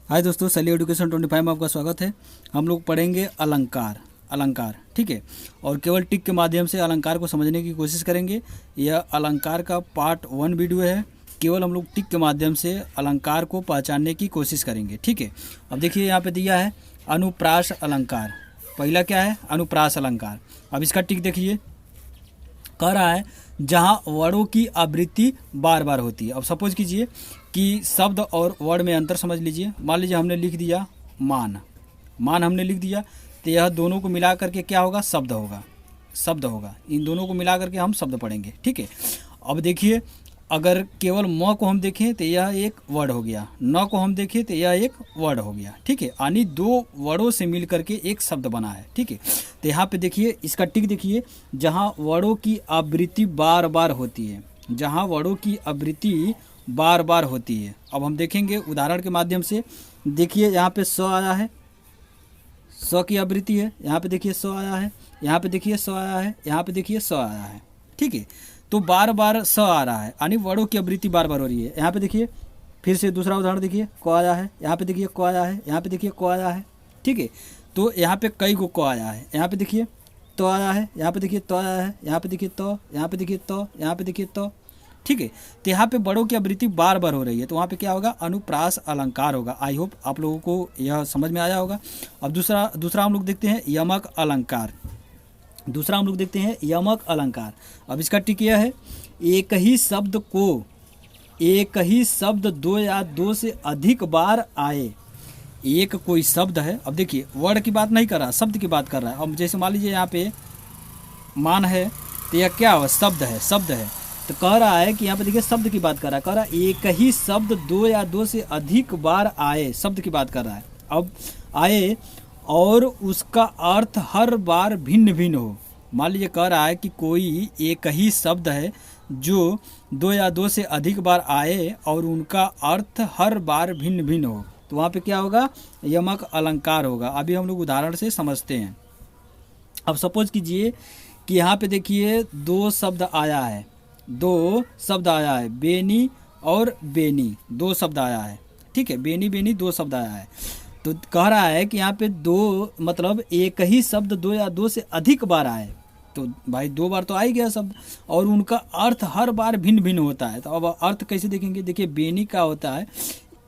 हाय दोस्तों, सैली एजुकेशन 25 में आपका स्वागत है। हम लोग पढ़ेंगे अलंकार, ठीक है। और केवल टिक के माध्यम से अलंकार को समझने की कोशिश करेंगे। यह अलंकार का पार्ट 1 वीडियो है। केवल हम लोग टिक के माध्यम से अलंकार को पहचानने की कोशिश करेंगे, ठीक है। अब देखिए यहाँ पे दिया है अनुप्रास अलंकार। पहला क्या है? अनुप्रास अलंकार। अब इसका टिक देखिए, कह रहा है जहाँ वर्डों की आवृत्ति बार बार होती है। अब सपोज कीजिए कि शब्द और वर्ड में अंतर समझ लीजिए। मान लीजिए हमने लिख दिया मान हमने लिख दिया, तो यह दोनों को मिला करके क्या होगा? शब्द होगा। इन दोनों को मिला करके हम शब्द पढ़ेंगे, ठीक है। अब देखिए, अगर केवल म को हम देखें तो यह एक वर्ड हो गया, न को हम देखें तो यह एक वर्ड हो गया, ठीक है। यानी दो वर्डों से मिल करके एक शब्द बना है, ठीक है। तो यहाँ पे देखिए, इसका टिक देखिए, जहाँ वर्डों की आवृत्ति बार बार होती है, जहाँ वर्डों की आवृत्ति बार बार होती है। अब हम देखेंगे उदाहरण के माध्यम से। देखिए यहाँ पे स आया है, स की आवृत्ति है। यहाँ पे देखिए स आया है, यहाँ पे देखिए स आया है, यहाँ पे देखिए स आया है, ठीक है। तो बार बार स आ रहा है, यानी वर्डों की आवृत्ति बार बार हो रही है। यहाँ पे देखिए, फिर से दूसरा उदाहरण देखिए, क आया है, यहाँ पे देखिए क आया है, यहाँ पे देखिए क आया है, ठीक है। तो यहाँ पे कई को क आया है। यहाँ पे देखिए तो आया है, यहाँ पे देखिए तो आया है, यहाँ पे देखिए तो, यहाँ पे देखिए तो, यहाँ पे देखिए तो, ठीक है। तो यहाँ पे बड़ों की आवृत्ति बार बार हो रही है, तो वहाँ पे क्या होगा? अनुप्रास अलंकार होगा। आई होप आप लोगों को यह समझ में आया होगा। अब दूसरा हम लोग देखते हैं यमक अलंकार। अब इसका टिक यह है, एक ही शब्द दो या दो से अधिक बार आए। एक कोई शब्द है। अब देखिए, वर्ड की बात नहीं कर रहा, शब्द की बात कर रहा है। अब जैसे मान लीजिए यहाँ पे मान है, तो यह क्या हो? शब्द है। तो कह रहा है कि यहाँ पे देखिए शब्द की बात कर रहा है। कह रहा है एक ही शब्द दो या दो से अधिक बार आए, शब्द की बात कर रहा है। अब आए और उसका अर्थ हर बार भिन्न भिन्न हो। मान लीजिए कह रहा है कि कोई एक ही शब्द है जो दो या दो से अधिक बार आए और उनका अर्थ हर बार भिन्न भिन्न हो, तो वहाँ पे क्या होगा? यमक अलंकार होगा। अभी हम लोग उदाहरण से समझते हैं। अब सपोज कीजिए कि यहाँ पे देखिए दो शब्द आया है, बेनी और बेनी, दो शब्द आया है, ठीक है। बेनी दो शब्द आया है। तो कह रहा है कि यहाँ पे दो मतलब एक ही शब्द दो या दो से अधिक बार आए, तो भाई दो बार तो आ ही गया शब्द, और उनका अर्थ हर बार भिन्न भिन्न होता है। तो अब अर्थ कैसे देखेंगे? देखिए, बेनी का होता है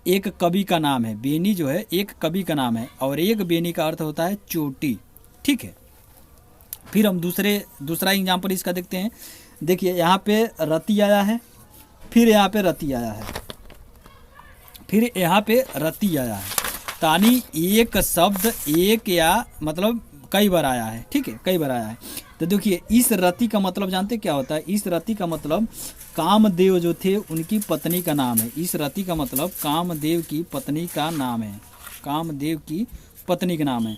एक कवि का नाम है। बेनी जो है एक कवि का नाम है, और एक बेनी का अर्थ होता है चोटी, ठीक है। फिर हम दूसरा एग्जाम्पल इसका देखते हैं। देखिए यहाँ पे रति आया है, फिर यहाँ पे रति आया है, फिर यहाँ पे रति आया है। तानी एक शब्द एक या मतलब कई बार आया है, ठीक है, कई बार आया है। तो देखिए, इस रति का मतलब जानते क्या होता है? इस रति का मतलब कामदेव जो थे उनकी पत्नी का नाम है। इस रति का मतलब कामदेव की पत्नी का नाम है, कामदेव की पत्नी का नाम है।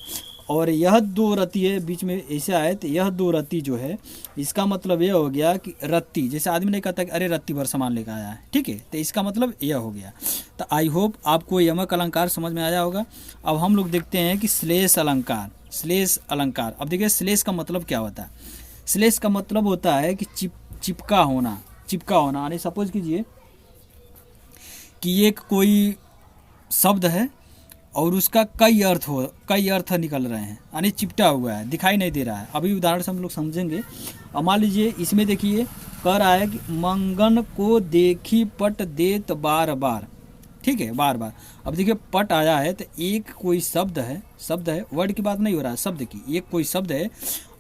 और यह दो रति है, बीच में ऐसा है, तो यह दो रति जो है, इसका मतलब यह हो गया कि रत्ती, जैसे आदमी नहीं कहता कि अरे रत्ती भर सामान लेकर आया है, ठीक है। तो इसका मतलब यह हो गया। तो आई होप आपको यमक अलंकार समझ में आया होगा। अब हम लोग देखते हैं कि श्लेष अलंकार। अब देखिए, श्लेष का मतलब क्या होता है? श्लेष का मतलब होता है कि चिपका होना। यानी सपोज कीजिए कि एक कोई शब्द है और उसका कई अर्थ निकल रहे हैं, यानी चिपटा हुआ है, दिखाई नहीं दे रहा है। अभी उदाहरण से हम लोग समझेंगे। अब मान लीजिए इसमें देखिए, कह रहा है कि मंगन को देखी पट देत बार बार, ठीक है, बार बार। अब देखिए पट आया है, तो एक कोई शब्द है, वर्ड की बात नहीं हो रहा है, शब्द की। एक कोई शब्द है,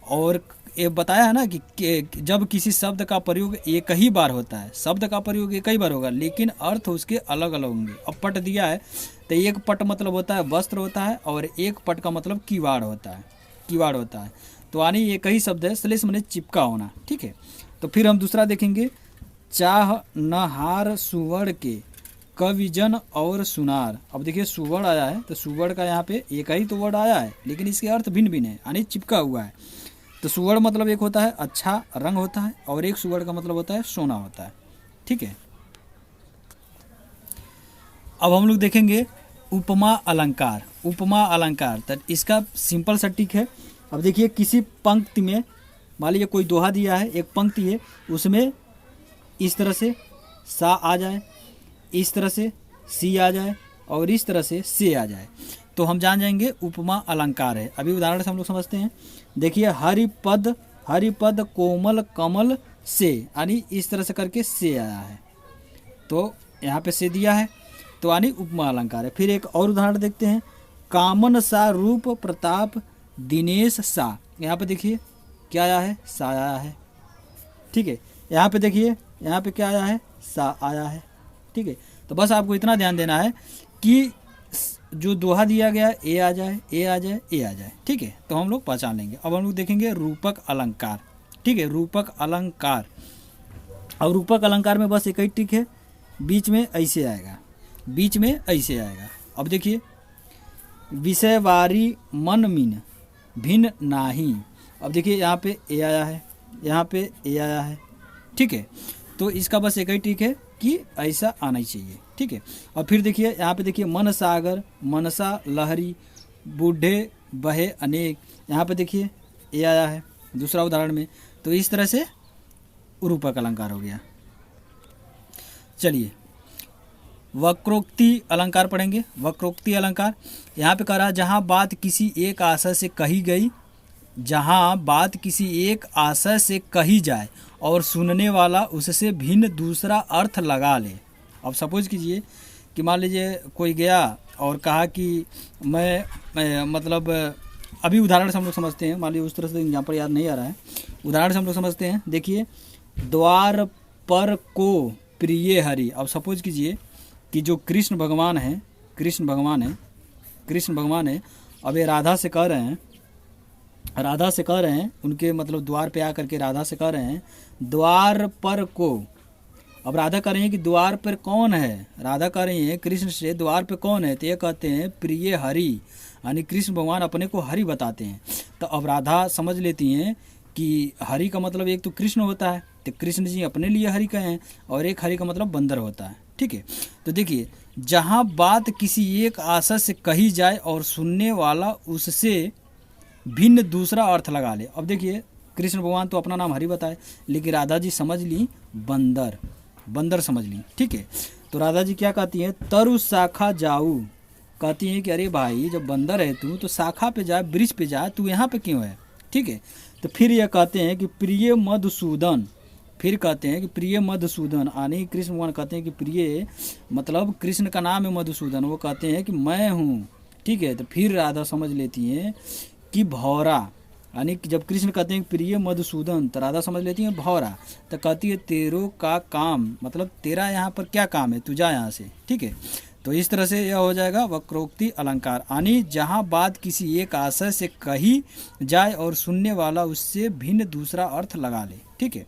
और ये बताया है ना कि जब किसी शब्द का प्रयोग एक ही बार होता है, शब्द का प्रयोग एक ही बार होगा, लेकिन अर्थ उसके अलग अलग होंगे। अब पट दिया है, तो एक पट मतलब होता है वस्त्र होता है, और एक पट का मतलब किवाड़ होता है। तो यानी एक ही शब्द है, श्लेष माने चिपका होना, ठीक है। तो फिर हम दूसरा देखेंगे, चाह नहार सुवर्ण के कविजन और सुनार। अब देखिए सुवर्ण आया है, तो सुवर्ण का यहाँ पे एक ही तो वर्ड आया है, लेकिन इसके अर्थ भिन्न भिन्न है, यानी चिपका हुआ है। तो सुवर्ण मतलब एक होता है अच्छा रंग होता है, और एक सुवर्ण का मतलब होता है सोना होता है, ठीक है। अब हम लोग देखेंगे उपमा अलंकार। तो इसका सिंपल सा टिक है। अब देखिए, किसी पंक्ति में मान लीजिए कोई दोहा दिया है, एक पंक्ति है, उसमें इस तरह से सा आ जाए, इस तरह से सी आ जाए, और इस तरह से आ जाए, तो हम जान जाएंगे उपमा अलंकार है। अभी उदाहरण से हम लोग समझते हैं। देखिए हरिपद कोमल कमल से, यानी इस तरह से करके से आया है, तो यहाँ पे से दिया है, तो यानी उपमा अलंकार है। फिर एक और उदाहरण देखते हैं। कामन सा रूप प्रताप दिनेश सा, यहाँ पे देखिए क्या आया है, सा आया है, ठीक है। यहाँ पे देखिए यहाँ पे क्या आया है, सा आया है, ठीक है। तो बस आपको इतना ध्यान देना है कि जो दोहा दिया गया ए आ जाए, ए आ जाए, ए आ जाए, ठीक है, तो हम लोग पहचान लेंगे। अब हम लोग देखेंगे रूपक अलंकार, ठीक है। रूपक अलंकार, और रूपक अलंकार में बस एक ही टिक है, बीच में ऐसे आएगा, बीच में ऐसे आएगा। अब देखिए विषय वारी मन मीन भिन्न नाही, अब देखिए यहाँ पे ए आया है, यहाँ पे ए आया है, ठीक है। तो इसका बस एक ही टिक है कि ऐसा आना ही चाहिए, ठीक है। और फिर देखिए यहाँ पे देखिए मन सागर मनसा लहरी बूढ़े बहे अनेक, यहाँ पे देखिए ए आया है दूसरा उदाहरण में, तो इस तरह से रूपक अलंकार हो गया। चलिए वक्रोक्ति अलंकार पढ़ेंगे। वक्रोक्ति अलंकार यहाँ पे कह रहा है जहाँ बात किसी एक आशय से कही गई, जहाँ बात किसी एक आशय से कही जाए और सुनने वाला उससे भिन्न दूसरा अर्थ लगा ले। अब सपोज कीजिए कि मान लीजिए कोई गया और कहा कि मैं मतलब अभी उदाहरण से हम लोग समझते हैं, मान लीजिए उस तरह से यहाँ पर याद नहीं आ रहा है, उदाहरण से हम लोग समझते हैं। देखिए द्वार पर को प्रिय हरि, अब सपोज कीजिए कि जो कृष्ण भगवान है, कृष्ण भगवान है, अब ये राधा से कह रहे हैं उनके मतलब द्वार पे आकर के राधा से कह रहे हैं द्वार पर को। अब राधा कह रही है कि द्वार पर कौन है, राधा कह रही है कृष्ण से द्वार पे कौन है, तो ये कहते हैं प्रिय हरि, यानी कृष्ण भगवान अपने को हरि बताते हैं। तो अब राधा समझ लेती हैं कि हरि का मतलब एक तो कृष्ण होता है, तो कृष्ण जी अपने लिए हरि का हैं, और एक हरि का मतलब बंदर होता है, ठीक है। तो देखिए जहाँ बात किसी एक आशय से कही जाए और सुनने वाला उससे भिन्न दूसरा अर्थ लगा ले। अब देखिए कृष्ण भगवान तो अपना नाम हरि बताए, लेकिन राधा जी समझ ली बंदर समझ ली, ठीक है। तो राधा जी क्या कहती हैं, तरु शाखा जाऊ, कहती हैं कि अरे भाई जब बंदर है तू तो शाखा पे जा, वृक्ष पे जा, तू यहाँ पे क्यों है, ठीक है। तो फिर यह कहते हैं कि प्रिय मधुसूदन, फिर कहते हैं कि प्रिय मधुसूदन, यानी कृष्ण भगवान कहते हैं कि प्रिय मतलब कृष्ण का नाम है मधुसूदन, वो कहते हैं कि मैं हूँ, ठीक है। तो फिर राधा समझ लेती हैं कि भौरा, यानी कि जब कृष्ण कहते हैं प्रिय मधुसूदन तो राधा समझ लेती है भौरा, तो कहती है तेरो का काम, मतलब तेरा यहाँ पर क्या काम है, तू जा यहाँ से, ठीक है। तो इस तरह से यह हो जाएगा वक्रोक्ति अलंकार, यानी जहाँ बात किसी एक आशय से कही जाए और सुनने वाला उससे भिन्न दूसरा अर्थ लगा ले, ठीक है।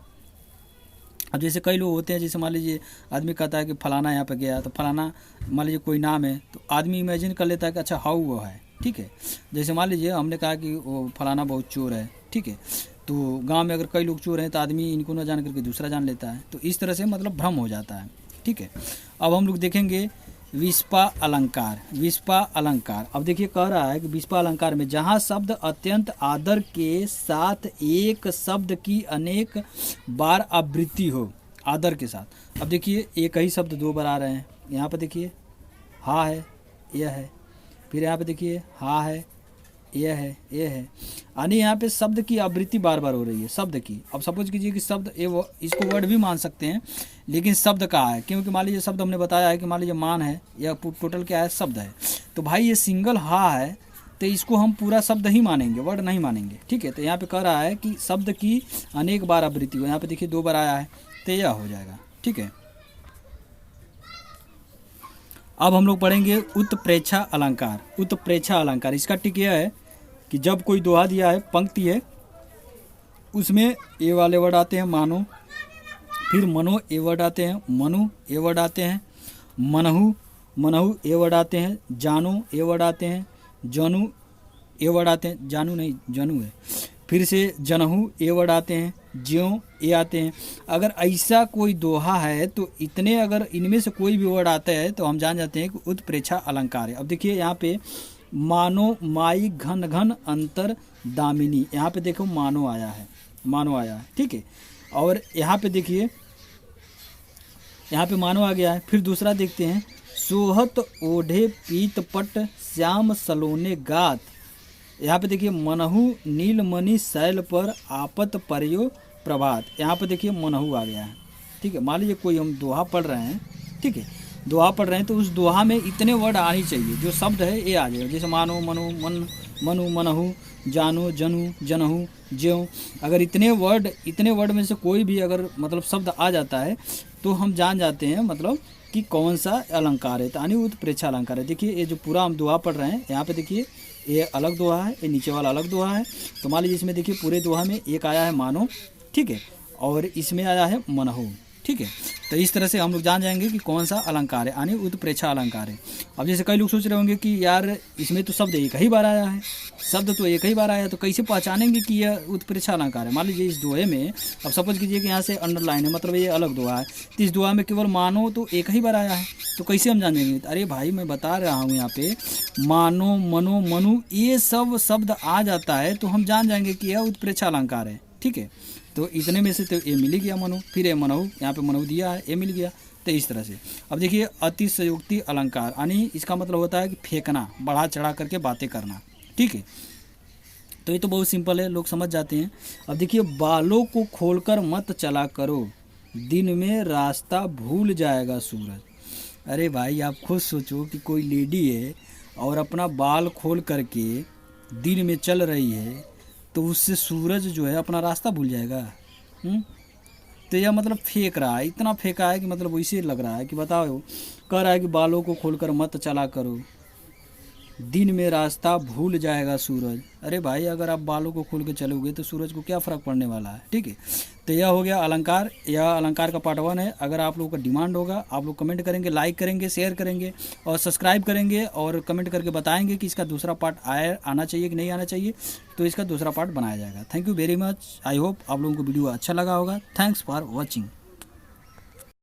अब जैसे कई लोग होते हैं, जैसे मान लीजिए आदमी कहता है कि फलाना यहाँ पे गया, तो फलाना मान लीजिए कोई नाम है, तो आदमी इमेजिन कर लेता है कि अच्छा हाउ वो है, ठीक है। जैसे मान लीजिए हमने कहा कि वो फलाना बहुत चोर है, ठीक है, तो गांव में अगर कई लोग चोर हैं तो आदमी इनको ना जान करके दूसरा जान लेता है, तो इस तरह से मतलब भ्रम हो जाता है, ठीक है। अब हम लोग देखेंगे विस्पा अलंकार। अब देखिए कह रहा है कि विस्पा अलंकार में जहाँ शब्द अत्यंत आदर के साथ एक शब्द की अनेक बार आवृत्ति हो, आदर के साथ। अब देखिए एक ही शब्द दो बार आ रहे हैं, यहाँ पर देखिए हा है, यह है, फिर यहाँ पे देखिए हा है, यह है, ये है, यानी यहाँ पे शब्द की आवृत्ति बार बार हो रही है, शब्द की। अब सपोज कीजिए कि शब्द इसको वर्ड भी मान सकते हैं, लेकिन शब्द कहाँ है, क्योंकि मान लीजिए शब्द हमने बताया है कि मान लीजिए मान है, या टोटल क्या है, शब्द है, तो भाई ये सिंगल हा है, तो इसको हम पूरा शब्द ही मानेंगे, वर्ड नहीं मानेंगे, ठीक है। तो यहाँ पे कह रहा है कि शब्द की अनेक बार आवृत्ति हो, यहाँ पे देखिए दो बार आया है, तो यह हो जाएगा, ठीक है। अब हम लोग पढ़ेंगे उत्प्रेक्षा अलंकार। इसका टिक यह है कि जब कोई दोहा दिया है, पंक्ति है, उसमें ए वाले वर्ड आते हैं मानो, फिर मनो ए वर्ड आते हैं, मनु ए वर्ड आते हैं, मनहु ए वर्ड आते हैं, जानो ए वर्ड आते हैं, जनू ए वर्ड आते हैं, जानू नहीं जनू है, फिर से जनहु ए वर्ड आते हैं, ज्यों ए आते हैं। अगर ऐसा कोई दोहा है तो इतने अगर इनमें से कोई भी वर्ड आता है तो हम जान जाते हैं कि उत्प्रेक्षा अलंकार है। अब देखिए यहाँ पे मानो माई घन घन अंतर दामिनी, यहाँ पे देखो मानो आया है, ठीक है। और यहाँ पे देखिए यहाँ पे मानो आ गया है। फिर दूसरा देखते हैं सोहत ओढ़े पीत पट श्याम सलोने गात। यहाँ पे देखिए मनहु नीलमणि शैल पर आपत पर्यो प्रभात। यहाँ पे देखिए मनहु आ गया है, ठीक है। मान लीजिए कोई हम दोहा पढ़ रहे हैं, ठीक है, दोहा पढ़ रहे हैं तो उस दोहा में इतने वर्ड आने चाहिए, जो शब्द है ये आ जाएगा। जैसे मानो, मनो, मन, मनु, मनहु, जानो, जनु, जनहु, ज्यों। अगर इतने वर्ड में से कोई भी अगर मतलब शब्द आ जाता है तो हम जान जाते हैं मतलब कि कौन सा अलंकार है। तो यानी उत्प्रेक्षा अलंकार है। देखिए ये जो पूरा हम दोहा पढ़ रहे हैं, यहाँ पे देखिए ये अलग दोहा है, ये नीचे वाला अलग दोहा है। तो मान लीजिए इसमें देखिए पूरे दोहा में एक आया है मानो, ठीक है, और इसमें आया है मनहु, ठीक है। तो इस तरह से हम लोग जान जाएंगे कि कौन सा अलंकार है, यानी उत्प्रेक्षा अलंकार है। अब जैसे कई लोग सोच रहे होंगे कि यार इसमें तो शब्द एक ही बार आया है, शब्द तो एक ही बार आया, तो कैसे पहचानेंगे कि यह उत्प्रेक्षा अलंकार है। मान लीजिए इस दोहे में, अब सपोज कीजिए कि यहाँ से अंडरलाइन है, मतलब ये अलग दोहा है, तो इस दोहा में केवल मानो तो एक ही बार आया है, तो कैसे हम जानेंगे। अरे भाई मैं बता रहा हूँ यहाँ पे मानो, मनो, मनु ये सब शब्द आ जाता है तो हम जान जाएंगे कि यह उत्प्रेक्षा अलंकार है, ठीक है। तो इतने में से तो ये मिल गया मनु, फिर ये मनहु, यहाँ पे मनहु दिया है, ये मिल गया। तो इस तरह से अब देखिए अतिशयोक्ति अलंकार, यानी इसका मतलब होता है कि फेंकना, बढ़ा चढ़ा करके बातें करना, ठीक है। तो ये तो बहुत सिंपल है, लोग समझ जाते हैं। अब देखिए बालों को खोलकर मत चला करो, दिन में रास्ता भूल जाएगा सूरज। अरे भाई आप खुद सोचो कि कोई लेडी है और अपना बाल खोल करके दिन में चल रही है, तो उससे सूरज जो है अपना रास्ता भूल जाएगा। तो यह मतलब फेंक रहा है, इतना फेंका है कि मतलब वैसे लग रहा है कि बताओ, कह रहा है कि बालों को खोलकर मत चला करो, दिन में रास्ता भूल जाएगा सूरज। अरे भाई अगर आप बालों को खोल के चलोगे तो सूरज को क्या फ़र्क पड़ने वाला है, ठीक है। तो यह हो गया अलंकार, यह अलंकार का पार्ट 1 है। अगर आप लोगों का डिमांड होगा, आप लोग कमेंट करेंगे, लाइक करेंगे, शेयर करेंगे और सब्सक्राइब करेंगे और कमेंट करके बताएंगे कि इसका दूसरा पार्ट आना चाहिए कि नहीं आना चाहिए, तो इसका दूसरा पार्ट बनाया जाएगा। Thank you very much. I hope आप लोगों को वीडियो अच्छा लगा होगा। Thanks for watching.